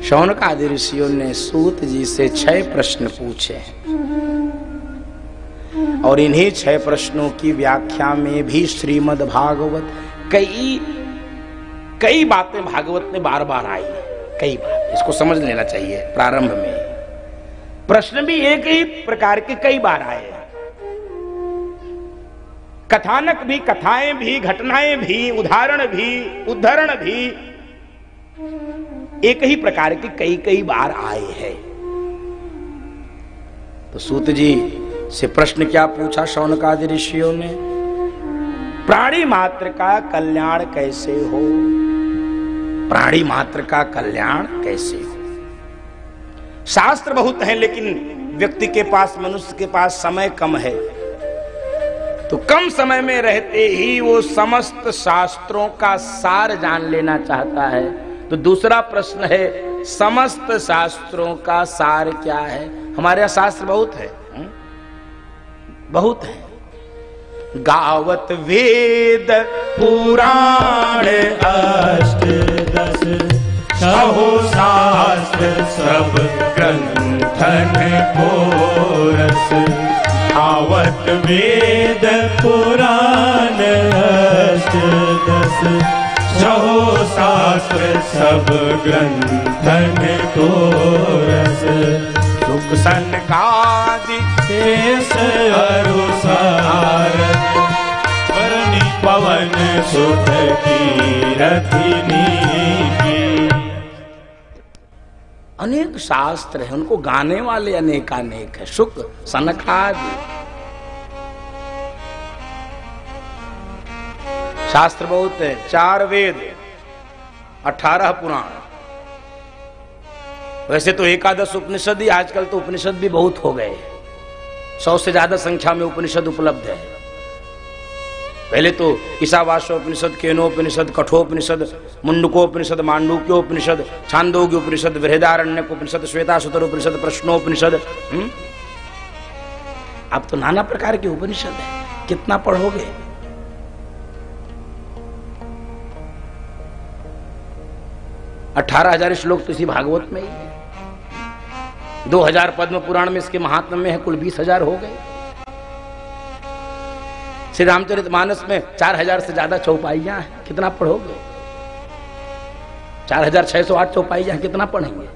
शौनक आदि ऋषियों ने सूत जी से 6 प्रश्न पूछे हैं और इन्हीं 6 प्रश्नों की व्याख्या में भी श्रीमद् भागवत कई बातें भागवत में बार बार आई है। कई बार इसको समझ लेना चाहिए। प्रारंभ में प्रश्न भी एक ही प्रकार के कई बार आए हैं। कथानक भी, कथाएं भी, घटनाएं भी, उदाहरण भी, उद्धरण भी एक ही प्रकार के कई बार आए हैं। तो सूत जी से प्रश्न क्या पूछा शौनक आदि ऋषियों ने? प्राणी मात्र का कल्याण कैसे हो? प्राणी मात्र का कल्याण कैसे हो? शास्त्र बहुत हैं लेकिन व्यक्ति के पास, मनुष्य के पास समय कम है, तो कम समय में रहते ही वो समस्त शास्त्रों का सार जान लेना चाहता है। तो दूसरा प्रश्न है, समस्त शास्त्रों का सार क्या है? हमारे यहाँ शास्त्र बहुत है, बहुत है। गावत वेद पुराण अष्ट दश सहो शास्त्र सब ग्रंथन को रस। गावत वेद पुराण अष्ट दश सहो शास्त्र सब ग्रंथन को रस। सुख सनकादि शेष अनुसार करनी पवन सुख की रथिनी की। अनेक शास्त्र है, उनको गाने वाले अनेकानेक है। शुक सनकादि शास्त्र बहुत है। 4 वेद, 18 पुराण। वैसे तो 11 उपनिषद ही, आजकल तो उपनिषद भी बहुत हो गए। 100 से ज्यादा संख्या में उपनिषद उपलब्ध है। पहले तो ईशावास्योपनिषद, केनोपनिषद, कठोपनिषद, मुंडकोपनिषद, मांडूक्योपनिषद, छांदोग्योपनिषद, बृहदारण्यकोपनिषद, श्वेताश्वतर उपनिषद, प्रश्नोपनिषद। अब तो नाना प्रकार के उपनिषद है, कितना पढ़ोगे? अठारह 18,000 श्लोक तो इसी भागवत में ही है। 2000 पद्म पुराण में इसके महात्म्य में है, कुल 20,000 हो गए। श्री रामचरितमानस में 4000 से ज्यादा चौपाइयां हैं, कितना पढ़ोगे? 4608 चौपाइयां हैं, कितना पढ़ेंगे?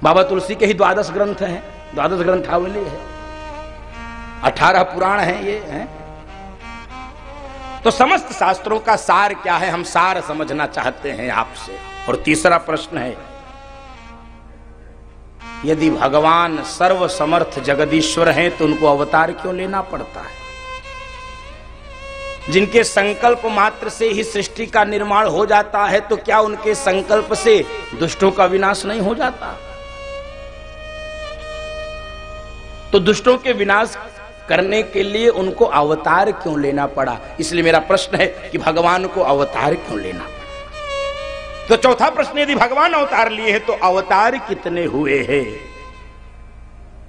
बाबा तुलसी के ही 12 ग्रंथ हैं, 12 ग्रंथावली है, 18 पुराण हैं ये हैं। तो समस्त शास्त्रों का सार क्या है, हम सार समझना चाहते हैं आपसे। और तीसरा प्रश्न है, यदि भगवान सर्व समर्थ जगदीश्वर हैं तो उनको अवतार क्यों लेना पड़ता है? जिनके संकल्प मात्र से ही सृष्टि का निर्माण हो जाता है, तो क्या उनके संकल्प से दुष्टों का विनाश नहीं हो जाता? तो दुष्टों के विनाश करने के लिए उनको अवतार क्यों लेना पड़ा? इसलिए मेरा प्रश्न है कि भगवान को अवतार क्यों लेना पड़ा? तो चौथा प्रश्न, यदि भगवान अवतार लिए हैं तो अवतार कितने हुए हैं?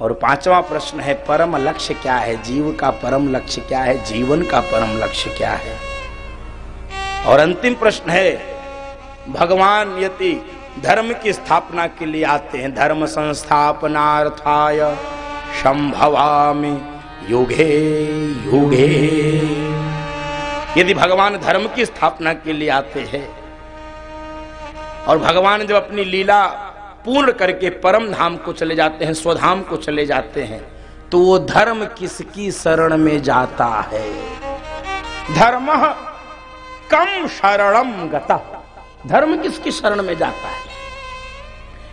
और 5वां प्रश्न है, परम लक्ष्य क्या है? जीव का परम लक्ष्य क्या है? जीवन का परम लक्ष्य क्या है? और अंतिम प्रश्न है, भगवान यदि धर्म की स्थापना के लिए आते हैं, धर्म संस्थापनार्थाय संभवामि युगे युगे। यदि भगवान धर्म की स्थापना के लिए आते हैं और भगवान जब अपनी लीला पूर्ण करके परम धाम को चले जाते हैं, स्वधाम को चले जाते हैं, तो वो धर्म किसकी शरण में जाता है? धर्मः कम शरणम गतः। धर्म किसकी शरण में जाता है?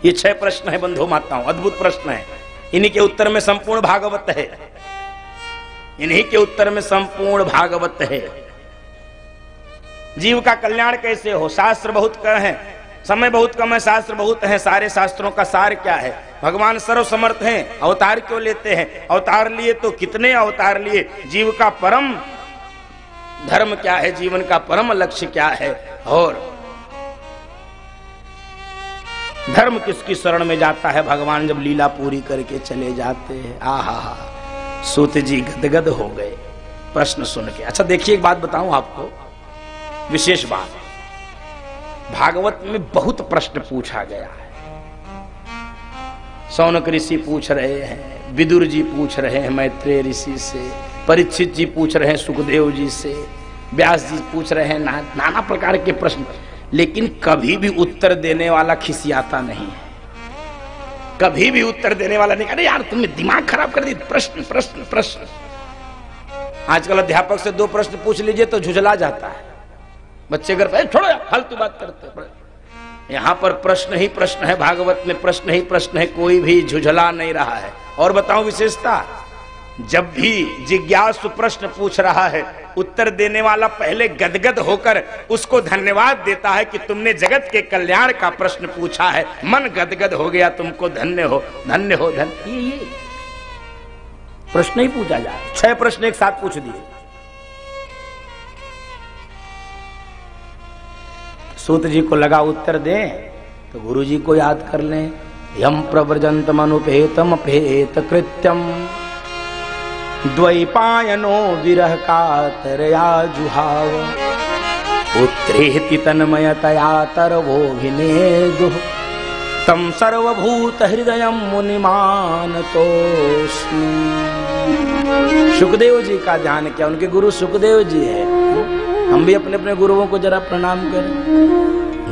ये 6 प्रश्न है बंधु माताओं, अद्भुत प्रश्न है। इन्हीं के उत्तर में संपूर्ण भागवत है, इन्हीं के उत्तर में संपूर्ण भागवत है। जीव का कल्याण कैसे हो? शास्त्र बहुत कम है, समय बहुत कम है, शास्त्र बहुत है। सारे शास्त्रों का सार क्या है? भगवान सर्व समर्थ हैं, अवतार क्यों लेते हैं? अवतार लिए तो कितने अवतार लिए? जीव का परम धर्म क्या है? जीवन का परम लक्ष्य क्या है? और धर्म किसकी शरण में जाता है? भगवान जब लीला पूरी करके चले जाते हैं। आहा, सूत जी गदगद हो गए प्रश्न सुन के। अच्छा देखिए, एक बात बताऊं आपको, विशेष बात। भागवत में बहुत प्रश्न पूछा गया है। शौनक ऋषि पूछ रहे हैं, विदुर जी पूछ रहे हैं मैत्रेय ऋषि से, परीक्षित जी पूछ रहे हैं सुखदेव जी से, व्यास जी पूछ रहे हैं, नाना प्रकार के प्रश्न, लेकिन कभी भी उत्तर देने वाला खिसियाता नहीं है, कभी भी उत्तर देने वाला नहीं। अरे यार तुमने दिमाग खराब कर दी, प्रश्न प्रश्न प्रश्न। आजकल अध्यापक से 2 प्रश्न पूछ लीजिए तो झुझला जाता है, बच्चे घर पे छोड़ो फालतू बात करते। यहां पर प्रश्न ही प्रश्न है, भागवत में प्रश्न ही प्रश्न है, कोई भी झुझला नहीं रहा है। और बताऊं विशेषता, जब भी जिज्ञासु प्रश्न पूछ रहा है, उत्तर देने वाला पहले गदगद होकर उसको धन्यवाद देता है कि तुमने जगत के कल्याण का प्रश्न पूछा है, मन गदगद हो गया, तुमको धन्य हो धन्य हो धन्य। ये प्रश्न ही पूछा जाए, 6 प्रश्न एक साथ पूछ दिए। सूत जी को लगा उत्तर दें तो गुरु जी को याद कर लें। यम प्रव्रजंतम अनुपेतम अपेत कृत्यम द्वैपायनो विरह कातरया जुहाव पुत्रेति तन्मयतया तरवोभिनेदुः तम सर्वभूत हृदयम मुनिमानतोस्मि। सुखदेव जी का ध्यान किया, उनके गुरु सुखदेव जी है। हम भी अपने अपने गुरुओं को जरा प्रणाम करें।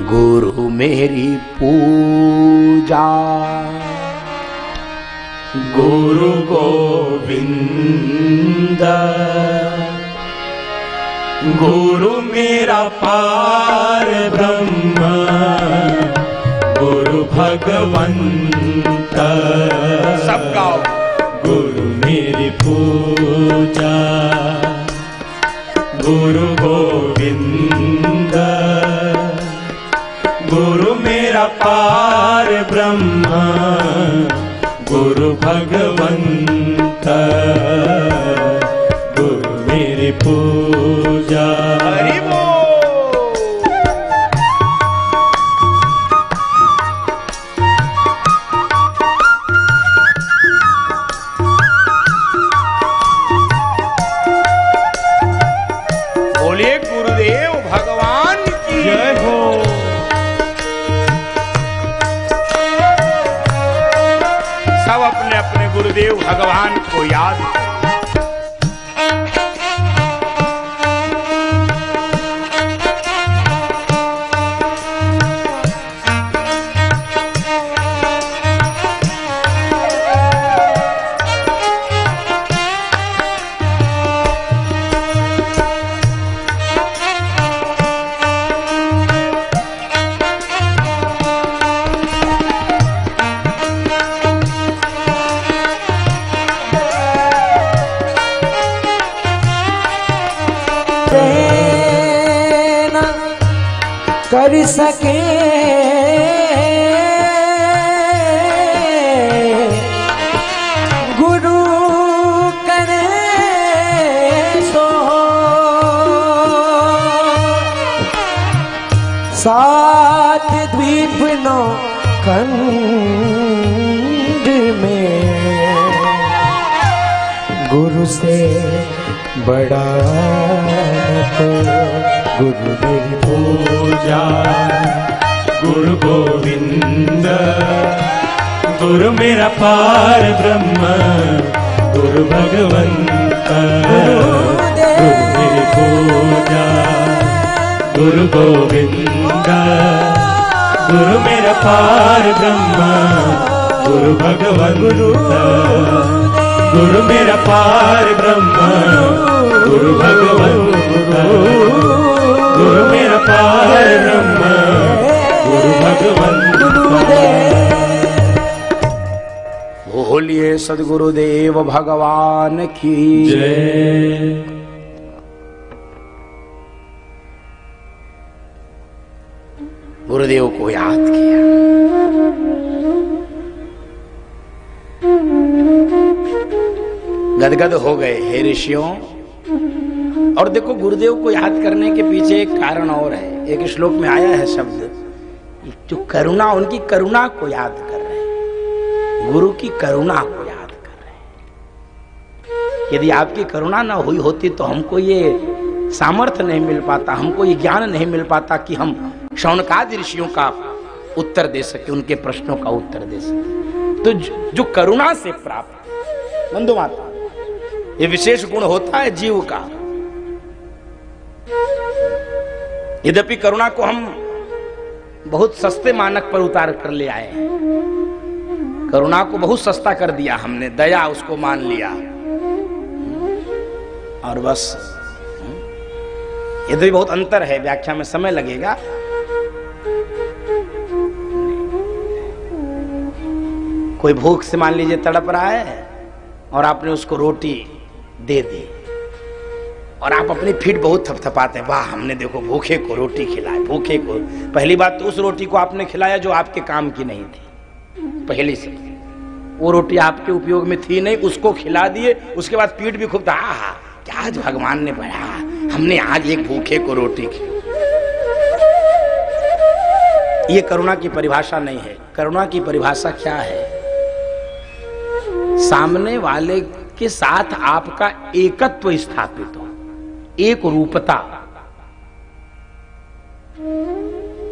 गुरु मेरी पूजा गुरु गोविंद, गुरु मेरा पार ब्रह्म, गुरु भगवंत। सब गाओ। गुरु मेरी पूजा गुरु गोविंद, गुरु मेरा पार ब्रह्म, गुरु भगवंत। गुरु मेरी पूजा। हरि बोल। बोलिए गुरुदेव भगवान की जय हो। सब अपने अपने गुरुदेव भगवान को याद करें। कर सके गुरु करे सो, सात द्वीप नो खंड में गुरु से बड़ा तो गुरु मेरी पूजा गुरु गोविंद, गुरु मेरा पार ब्रह्म, गुरु भगवंत। गुरु मेरी पूजा गुरु गोविंद, गुरु मेरा पार ब्रह्म, गुरु भगवंत। गुरु मेरा पार ब्रह्म, गुरु भगवंत। गुरु मेरा पार ब्रह्म, गुरु भगवंत। बोलिए सद्गुरुदेव भगवान की जय। गुरुदेव को याद किया। गदगद हो गए हे ऋषियों। और देखो गुरुदेव को याद करने के पीछे एक कारण और है। एक श्लोक में आया है शब्द, जो करुणा, उनकी करुणा को याद कर रहे हैं, गुरु की करुणा को याद कर रहे हैं। यदि आपकी करुणा ना हुई होती तो हमको ये सामर्थ्य नहीं मिल पाता, हमको ये ज्ञान नहीं मिल पाता कि हम शौनकादि ऋषियों का उत्तर दे सके, उनके प्रश्नों का उत्तर दे सके। तो जो करुणा से प्राप्त बंधु माता, ये विशेष गुण होता है जीव का। यद्यपि करुणा को हम बहुत सस्ते मानक पर उतार कर ले आए हैं, करुणा को बहुत सस्ता कर दिया हमने, दया उसको मान लिया और बस। यद्यपि बहुत अंतर है, व्याख्या में समय लगेगा। कोई भूख से मान लीजिए तड़प रहा है और आपने उसको रोटी दे दी और आप अपनी पीठ बहुत थपथपाते हैं, वाह हमने देखो भूखे को रोटी खिलाई, भूखे को। पहली बात तो उस रोटी को आपने खिलाया जो आपके काम की नहीं थी, पहली से वो रोटी आपके उपयोग में थी नहीं, उसको खिला दिए। उसके बाद पीठ भी खूब था, हा क्या आज भगवान ने बढ़ा, हमने आज एक भूखे को रोटी खिलाई। ये करुणा की परिभाषा नहीं है। करुणा की परिभाषा क्या है? सामने वाले के साथ आपका एकत्व स्थापित हो, एक रूपता,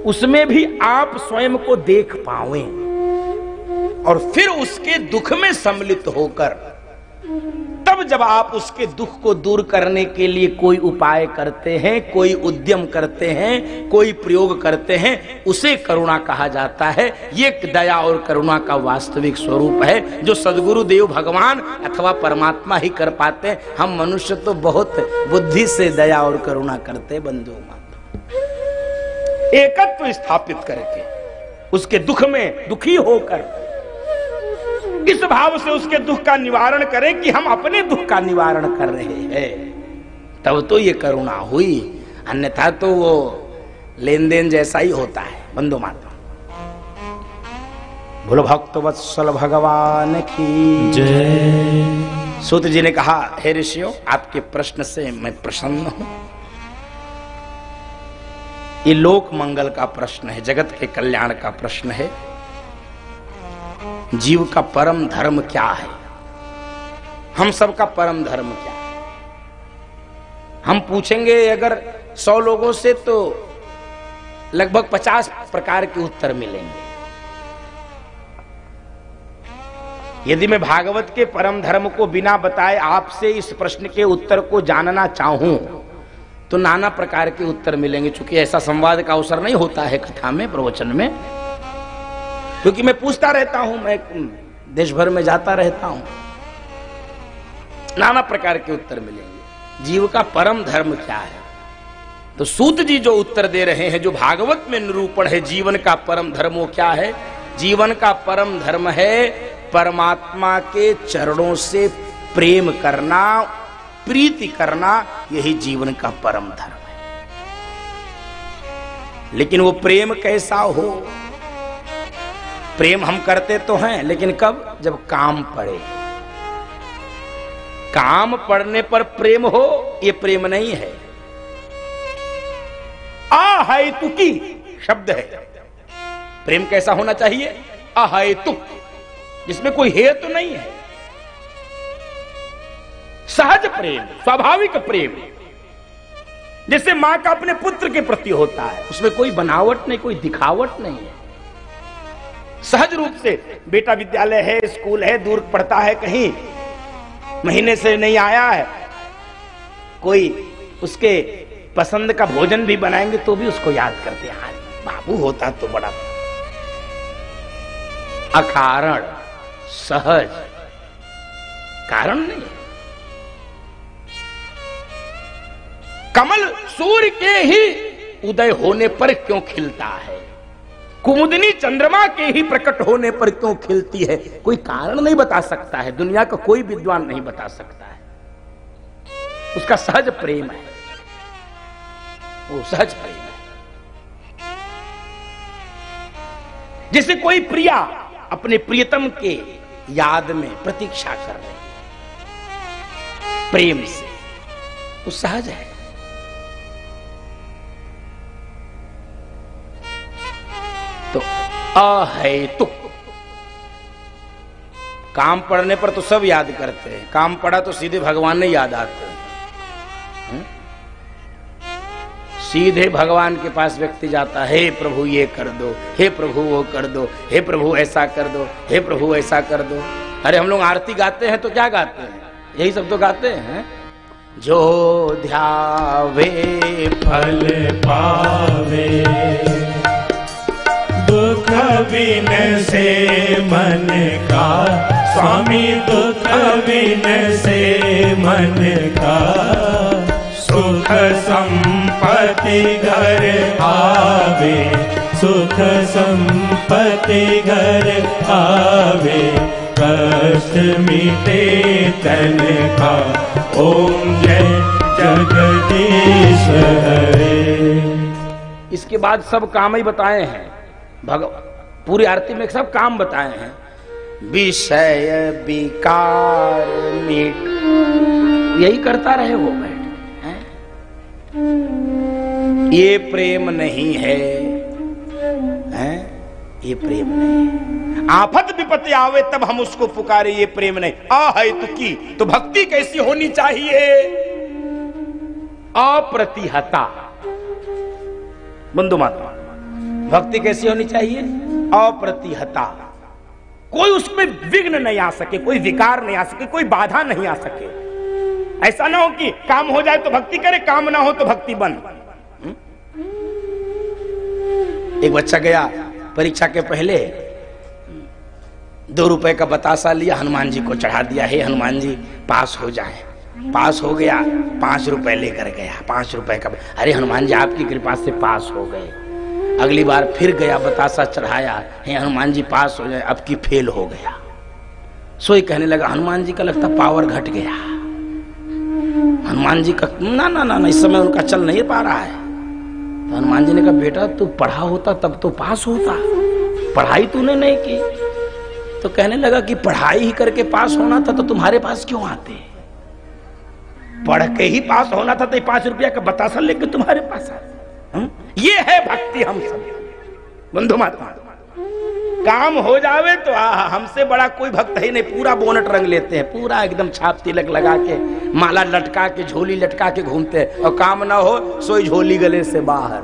उसमें भी आप स्वयं को देख पाएं और फिर उसके दुख में सम्मिलित होकर तब जब आप उसके दुख को दूर करने के लिए कोई उपाय करते हैं, कोई उद्यम करते हैं, कोई प्रयोग करते हैं, उसे करुणा कहा जाता है। ये दया और करुणा का वास्तविक स्वरूप है जो सद्गुरु देव भगवान अथवा परमात्मा ही कर पाते हैं। हम मनुष्य तो बहुत बुद्धि से दया और करुणा करते बंधु माता। एकत्व स्थापित करके उसके दुख में दुखी होकर इस भाव से उसके दुख का निवारण करें कि हम अपने दुख का निवारण कर रहे हैं, तब तो ये करुणा हुई। अन्यथा तो वो लेन देन जैसा ही होता है बंधु माता। बोलो भक्त वत्सल भगवान की जय। सूत जी ने कहा, हे ऋषियों, आपके प्रश्न से मैं प्रसन्न हूं। ये लोक मंगल का प्रश्न है, जगत के कल्याण का प्रश्न है। जीव का परम धर्म क्या है? हम सबका परम धर्म क्या है? हम पूछेंगे अगर 100 लोगों से तो लगभग 50 प्रकार के उत्तर मिलेंगे। यदि मैं भागवत के परम धर्म को बिना बताए आपसे इस प्रश्न के उत्तर को जानना चाहूं तो नाना प्रकार के उत्तर मिलेंगे। चूंकि ऐसा संवाद का अवसर नहीं होता है कथा में, प्रवचन में, क्योंकि मैं पूछता रहता हूं, मैं देश भर में जाता रहता हूं, नाना प्रकार के उत्तर मिलेंगे। जीव का परम धर्म क्या है? तो सूत जी जो उत्तर दे रहे हैं, जो भागवत में निरूपण है जीवन का परम धर्म, वो क्या है? जीवन का परम धर्म है परमात्मा के चरणों से प्रेम करना, प्रीति करना। यही जीवन का परम धर्म है। लेकिन वो प्रेम कैसा हो? प्रेम हम करते तो हैं, लेकिन कब? जब काम पड़े। काम पड़ने पर प्रेम हो, ये प्रेम नहीं है। अहेतुकी शब्द है। प्रेम कैसा होना चाहिए? अहेतुक, जिसमें कोई हेतु नहीं है। सहज प्रेम, स्वाभाविक प्रेम, जैसे मां का अपने पुत्र के प्रति होता है, उसमें कोई बनावट नहीं, कोई दिखावट नहीं है। सहज रूप से बेटा विद्यालय है, स्कूल है, दूर पढ़ता है, कहीं महीने से नहीं आया है, कोई उसके पसंद का भोजन भी बनाएंगे तो भी उसको याद करते हैं, बाबू होता तो बड़ा। अकारण, सहज, कारण नहीं। कमल सूर्य के ही उदय होने पर क्यों खिलता है? कुमुदनी चंद्रमा के ही प्रकट होने पर क्यों खिलती है? कोई कारण नहीं बता सकता है, दुनिया का कोई विद्वान नहीं बता सकता है। उसका सहज प्रेम है, वो सहज प्रेम है। जैसे कोई प्रिया अपने प्रियतम के याद में प्रतीक्षा कर रही है प्रेम से, वो सहज है। तो अहेतुक, काम पड़ने पर तो सब याद करते हैं, काम पड़ा तो सीधे भगवान ने याद आते हैं। सीधे भगवान के पास व्यक्ति जाता है, हे प्रभु ये कर दो, हे प्रभु वो कर दो, हे प्रभु ऐसा कर दो, हे प्रभु ऐसा कर दो। अरे हम लोग आरती गाते हैं तो क्या गाते हैं? यही सब तो गाते हैं, जो ध्यावे फल पावे, दुख बिन से मन का स्वामी, दुख बिन से मन का, सुख संपत्ति घर आवे, सुख संपत्ति घर आवे, कष्ट मिटे तन का, ओम जय जगदीश हरे। इसके बाद सब काम ही बताए हैं पूरी आरती में सब काम बताए हैं। विषय विकार मिट, यही करता रहे वो बैठ, ये प्रेम नहीं है, हैं? ये प्रेम नहीं। आफत विपत्ति आवे तब हम उसको पुकारे, ये प्रेम नहीं। अहेतु की तो भक्ति कैसी होनी चाहिए? अप्रतिहता। बंधु महात्मा, भक्ति कैसी होनी चाहिए? अप्रतिहता। कोई उसमें विघ्न नहीं आ सके, कोई विकार नहीं आ सके, कोई बाधा नहीं आ सके। ऐसा ना हो कि काम हो जाए तो भक्ति करे, काम ना हो तो भक्ति बंद। एक बच्चा गया परीक्षा के पहले, 2 रुपए का बतासा लिया, हनुमान जी को चढ़ा दिया, हे हनुमान जी पास हो जाए। पास हो गया, 5 रुपए लेकर गया, 5 रुपए का। अरे हनुमान जी आपकी कृपा से पास हो गए। अगली बार फिर गया, बतासा चढ़ाया, हे हनुमान जी पास हो जाए, अब की फेल हो गया। सोई कहने लगा, हनुमान जी का लगता पावर घट गया। हनुमान जी का ना ना ना, इस समय उनका चल नहीं पा रहा है। तो हनुमान जी ने कहा, बेटा तू पढ़ा होता तब तो पास होता, पढ़ाई तूने नहीं की। तो कहने लगा कि पढ़ाई ही करके पास होना था तो तुम्हारे पास क्यों आते? पढ़ के ही पास होना था तो 5 रुपया का बतासा लेके तुम्हारे पास आते। ये है भक्ति। हम सब बंधु महात्मा, काम हो जावे तो हमसे बड़ा कोई भक्त ही नहीं। पूरा बोनट रंग लेते हैं, पूरा एकदम छाप तिलक लगा के, माला लटका के, झोली लटका के घूमते हैं, और काम ना हो सोई झोली गले से बाहर,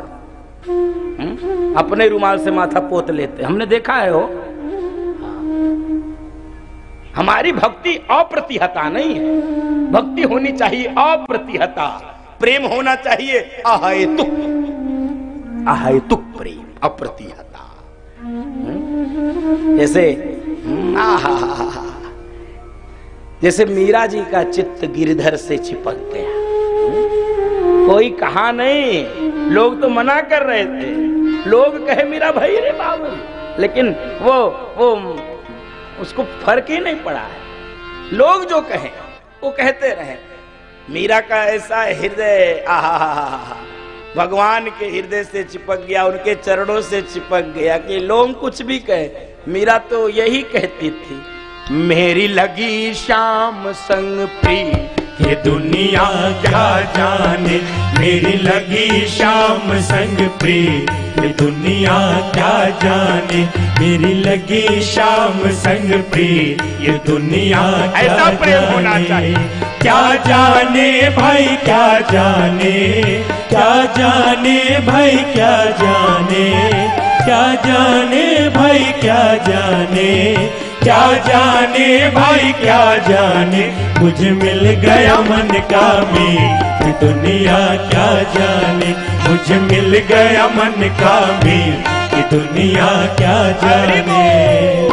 अपने रुमाल से माथा पोत लेते। हमने देखा है हो। हमारी भक्ति अप्रतिहता नहीं है, भक्ति होनी चाहिए अप्रतिहता। प्रेम होना चाहिए अहेतुक, अहेतुक प्रेम, अप्रतिहता। जैसे मीरा जी का चित्त गिरधर से चिपक गया। कोई कहा नहीं, लोग तो मना कर रहे थे, लोग कहे मीरा भाई रे बाबू, लेकिन वो उसको फर्क ही नहीं पड़ा है। लोग जो कहें वो कहते रहे। मीरा का ऐसा हृदय भगवान के हृदय से चिपक गया, उनके चरणों से चिपक गया कि लोग कुछ भी कहे। मीरा तो यही कहती थी, मेरी लगी श्याम संग प्रिय, ये दुनिया क्या जाने, मेरी लगी श्याम संग प्रिय, ये दुनिया क्या जाने, मेरी लगी श्याम संग प्रिय, ये दुनिया ऐसा प्रेम होना चाहिए। क्या जाने भाई क्या जाने, क्या जाने भाई क्या जाने, क्या जाने भाई क्या जाने, क्या जाने भाई क्या जाने, मुझे मिल गया मन का मीत, ये दुनिया क्या जाने, मुझे मिल गया मन का मीत, ये दुनिया क्या जाने।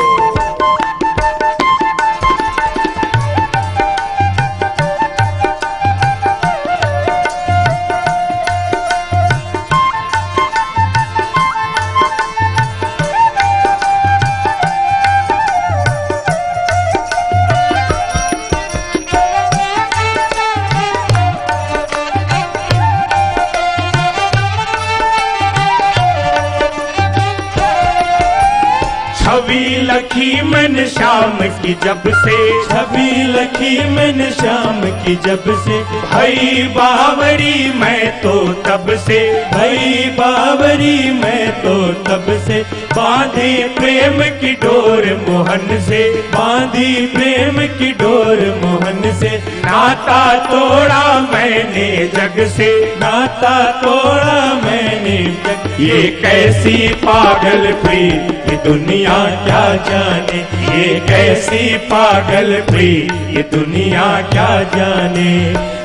छवि लखी मैंने शाम की जब से, छवि लखी मैंने शाम की जब से, भाई बावरी मैं तो तब से, भाई बावरी मैं तो तब से, बांधी प्रेम की डोर मोहन से, बांधी प्रेम की डोर मोहन से, नाता तोड़ा मैंने जग से, नाता तोड़ा मैंने जग। ये कैसी पागल प्रीत ये दुनिया क्या जाने, ये कैसी पागल प्रीत ये दुनिया क्या जाने।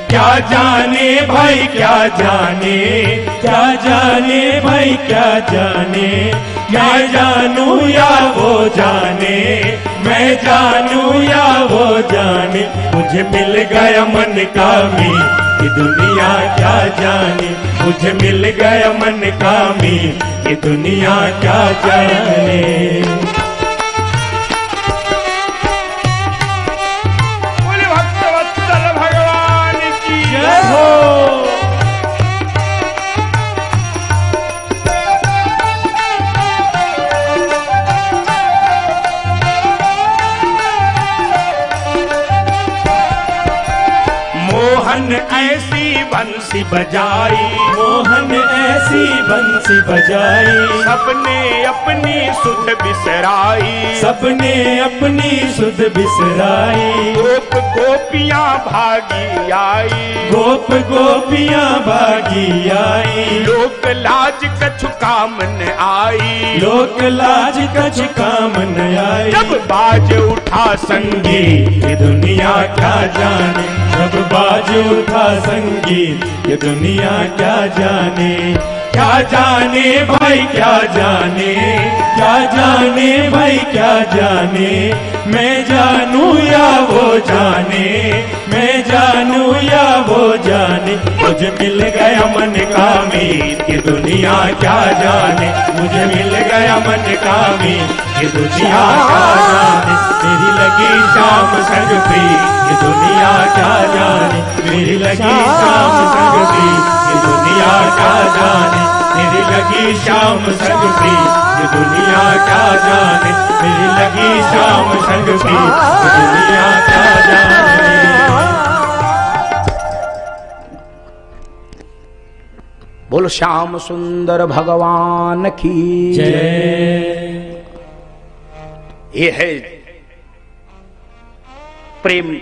क्या जाने भाई क्या जाने, क्या जाने भाई क्या जाने, मैं जानू या वो जाने, मैं जानू या वो जाने। मुझे मिल गया मन का मीत ये दुनिया क्या जाने, मुझे मिल गया मन का मीत ये दुनिया क्या जाने। मोहन ऐसी बंसी बजाई, मोहन ऐसी बंसी बजाई, सबने अपनी सुध बिसराई, सबने अपनी सुध बिसराई। गोप गोपियां भागी आई, गोप गोपियां भागी आई, लोक लाज कछु काम न आई, लोक लाज कछु काम न आई। जब बाज उठा संगीत ये दुनिया क्या जाने, जब बाज उठा संगीत ये दुनिया क्या जाने। क्या जाने भाई क्या जाने, क्या जाने भाई क्या जाने, मैं जानू या वो जाने, मैं जानू या वो जाने। मुझे मिल गया मन का मीत ये दुनिया क्या जाने, मुझे मिल गया मन का मीत ये दुनिया क्या जाने। मेरी लगी शाम संग प्रीत ये दुनिया क्या जाने, मेरी लगी शाम संग प्रीत ये दुनिया क्या जाने, मेरी लगी शाम संग प्रीत ये दुनिया क्या जाने, मेरी लगी शाम संग प्रीत ये दुनिया क्या जाने। बोलो श्याम सुंदर भगवान की जय। ये है प्रेम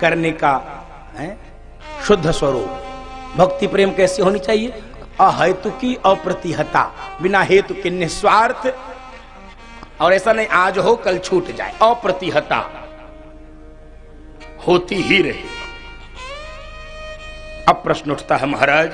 करने का है शुद्ध स्वरूप। भक्ति प्रेम कैसी होनी चाहिए? अहेतु की अप्रतिहता, बिना हेतु के निस्वार्थ। और ऐसा नहीं आज हो कल छूट जाए, अप्रतिहता होती ही रहे। अब प्रश्न उठता है महाराज,